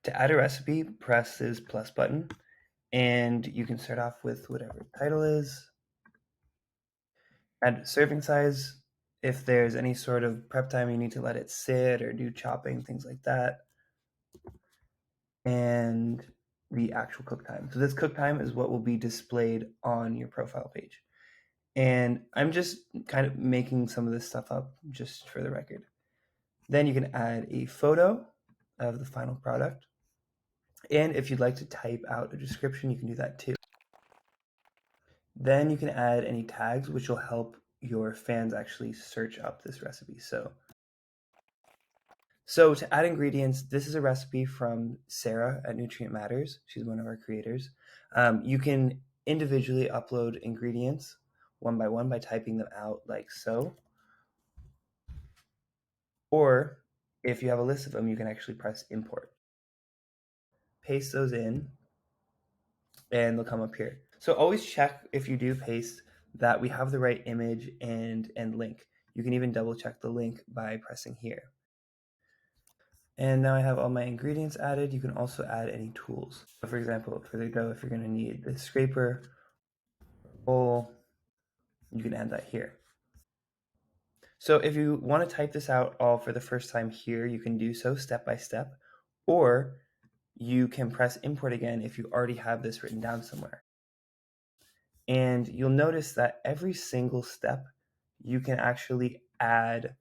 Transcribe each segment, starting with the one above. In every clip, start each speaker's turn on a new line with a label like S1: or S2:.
S1: To add a recipe, press this plus button, and you can start off with whatever the title is. Add serving size. If there's any sort of prep time, you need to let it sit or do chopping, things like that. And the actual cook time. So this cook time is what will be displayed on your profile page. And I'm just kind of making some of this stuff up just for the record. Then you can add a photo of the final product. And if you'd like to type out a description, you can do that too. Then you can add any tags, which will help your fans actually search up this recipe. So to add ingredients, this is a recipe from Sarah at Nutrient Matters. She's one of our creators. You can individually upload ingredients one by typing them out like so. Or if you have a list of them, you can actually press import. Paste those in and they'll come up here. So always check if you do paste that we have the right image and link. You can even double check the link by pressing here. And now I have all my ingredients added. You can also add any tools. So for example, for the dough, if you're going to need the scraper, bowl, you can add that here. So if you want to type this out all for the first time here, you can do so step by step, or you can press import again if you already have this written down somewhere. And you'll notice that every single step, you can actually add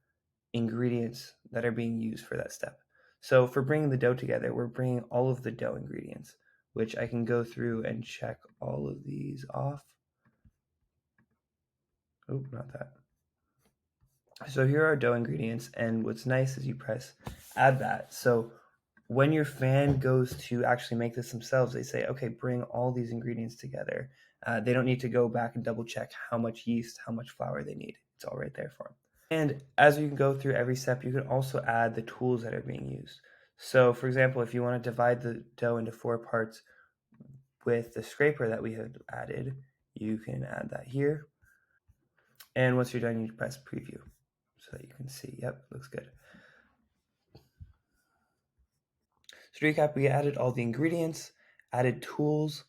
S1: ingredients that are being used for that step. So for bringing the dough together, we're bringing all of the dough ingredients, which I can go through and check all of these off. Oh, not that. So here are dough ingredients, and what's nice is you press add that. So when your fan goes to actually make this themselves, they say, okay, bring all these ingredients together. They don't need to go back and double check how much yeast, how much flour they need. It's all right there for them. And as you can go through every step, you can also add the tools that are being used. So for example, if you want to divide the dough into 4 parts with the scraper that we have added, you can add that here. And once you're done, you press preview so that you can see, yep, looks good. So to recap, we added all the ingredients, added tools,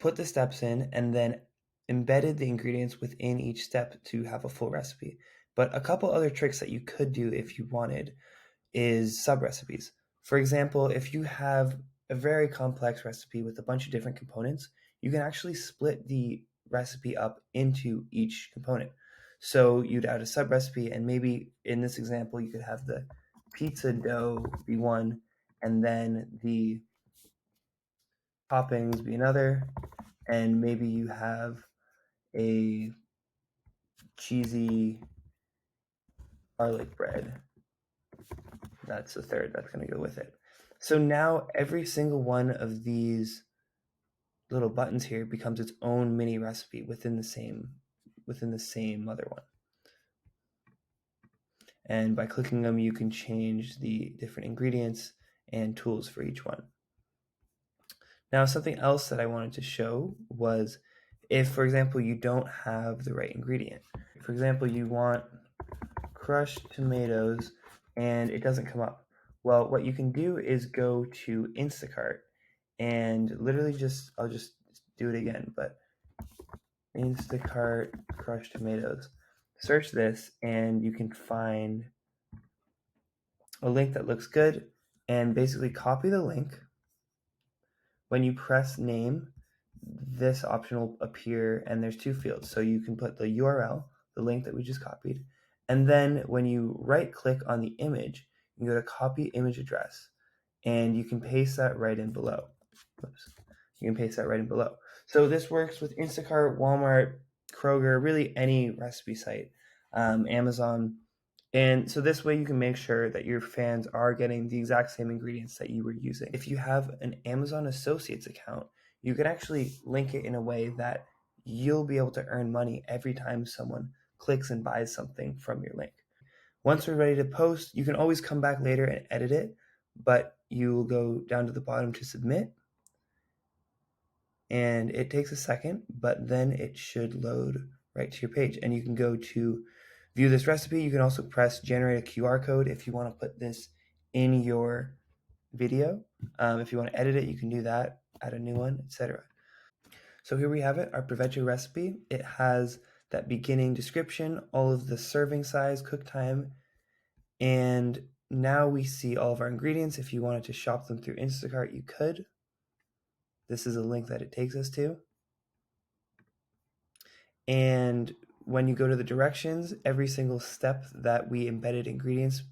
S1: put the steps in, and then embedded the ingredients within each step to have a full recipe. But a couple other tricks that you could do if you wanted is sub-recipes. For example, if you have a very complex recipe with a bunch of different components, you can actually split the recipe up into each component. So you'd add a sub-recipe, and maybe in this example, you could have the pizza dough be one, and then the toppings be another, and maybe you have a cheesy garlic bread. That's the third that's going to go with it. So now every single one of these little buttons here becomes its own mini recipe within the same other one. And by clicking them, you can change the different ingredients and tools for each one. Now, something else that I wanted to show was if, for example, you don't have the right ingredient. For example, you want crushed tomatoes and it doesn't come up. Well, what you can do is go to Instacart and literally I'll just do it again, but Instacart crushed tomatoes. Search this and you can find a link that looks good and basically copy the link. When you press name, this option will appear and there's 2 fields. So you can put the URL, the link that we just copied, and then when you right click on the image, you can go to copy image address and you can paste that right in below. Oops. You can paste that right in below. So this works with Instacart, Walmart, Kroger, really any recipe site, Amazon. And so this way you can make sure that your fans are getting the exact same ingredients that you were using. If you have an Amazon Associates account, you can actually link it in a way that you'll be able to earn money every time someone clicks and buys something from your link. Once we're ready to post, you can always come back later and edit it, but you will go down to the bottom to submit. And it takes a second, but then it should load right to your page. And you can go to view this recipe. You can also press generate a QR code if you want to put this in your video. If you want to edit it, you can do that, add a new one, etc. So here we have it, our provecho recipe. It has that beginning description, all of the serving size, cook time, and now we see all of our ingredients. If you wanted to shop them through Instacart, you could. This is a link that it takes us to. And when you go to the directions, every single step that we embedded ingredients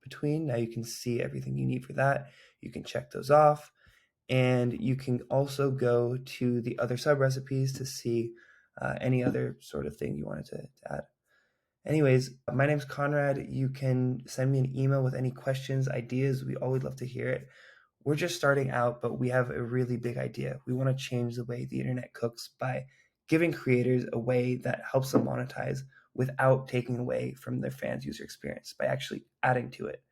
S1: between, now you can see everything you need for that. You can check those off. And you can also go to the other sub recipes to see any other sort of thing you wanted to add. Anyways, my name's Conrad. You can send me an email with any questions, ideas. We always love to hear it. We're just starting out, but we have a really big idea. We want to change the way the internet cooks by giving creators a way that helps them monetize without taking away from their fans' user experience, by actually adding to it.